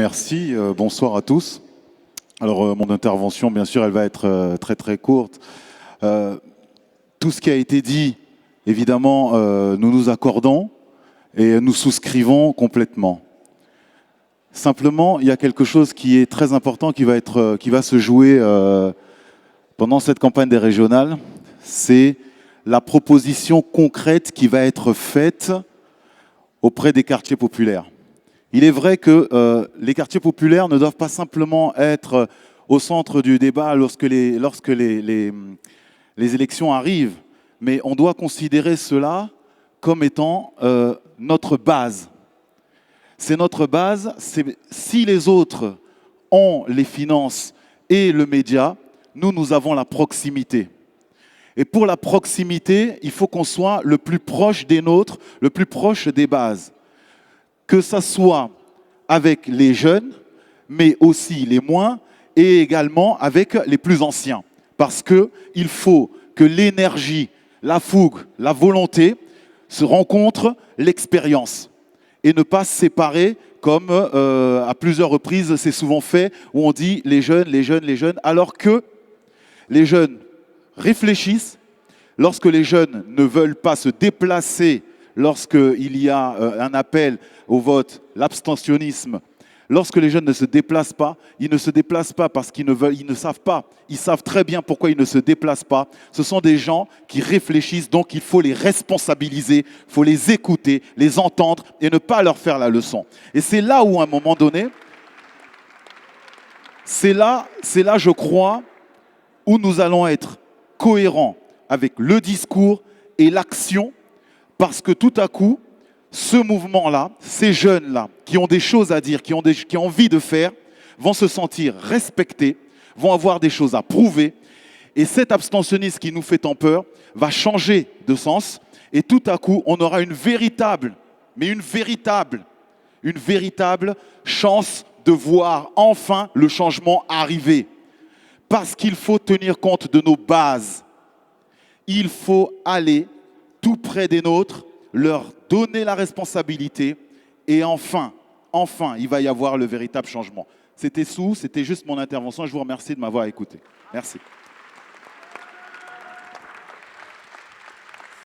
merci. Bonsoir à tous. Alors, mon intervention, bien sûr, elle va être très très courte. Tout ce qui a été dit, évidemment, nous nous accordons et nous souscrivons complètement. Simplement, il y a quelque chose qui est très important qui va se jouer pendant cette campagne des régionales. C'est la proposition concrète qui va être faite auprès des quartiers populaires. Il est vrai que les quartiers populaires ne doivent pas simplement être au centre du débat lorsque les élections arrivent, mais on doit considérer cela comme étant notre base. C'est notre base. Si les autres ont les finances et le média, nous avons la proximité. Et pour la proximité, il faut qu'on soit le plus proche des nôtres, le plus proche des bases. Que ça soit avec les jeunes, mais aussi les moins, et également avec les plus anciens. Parce qu'il faut que l'énergie, la fougue, la volonté se rencontrent l'expérience. Et ne pas se séparer comme à plusieurs reprises c'est souvent fait, où on dit les jeunes, les jeunes, les jeunes, alors que les jeunes réfléchissent. Lorsque les jeunes ne veulent pas se déplacer, lorsqu'il y a un appel au vote, l'abstentionnisme, lorsque les jeunes ne se déplacent pas, ils ne se déplacent pas parce qu'ils ne savent pas. Ils savent très bien pourquoi ils ne se déplacent pas. Ce sont des gens qui réfléchissent, donc il faut les responsabiliser, il faut les écouter, les entendre et ne pas leur faire la leçon. Et c'est là où, à un moment donné, c'est là, je crois, où nous allons être cohérents avec le discours et l'action, parce que tout à coup, ce mouvement-là, ces jeunes-là, qui ont des choses à dire, qui ont envie de faire, vont se sentir respectés, vont avoir des choses à prouver. Et cet abstentionnisme qui nous fait tant peur va changer de sens. Et tout à coup, on aura une véritable chance de voir enfin le changement arriver. Parce qu'il faut tenir compte de nos bases. Il faut aller tout près des nôtres, leur donner la responsabilité et enfin, il va y avoir le véritable changement. C'était juste mon intervention. Je vous remercie de m'avoir écouté. Merci.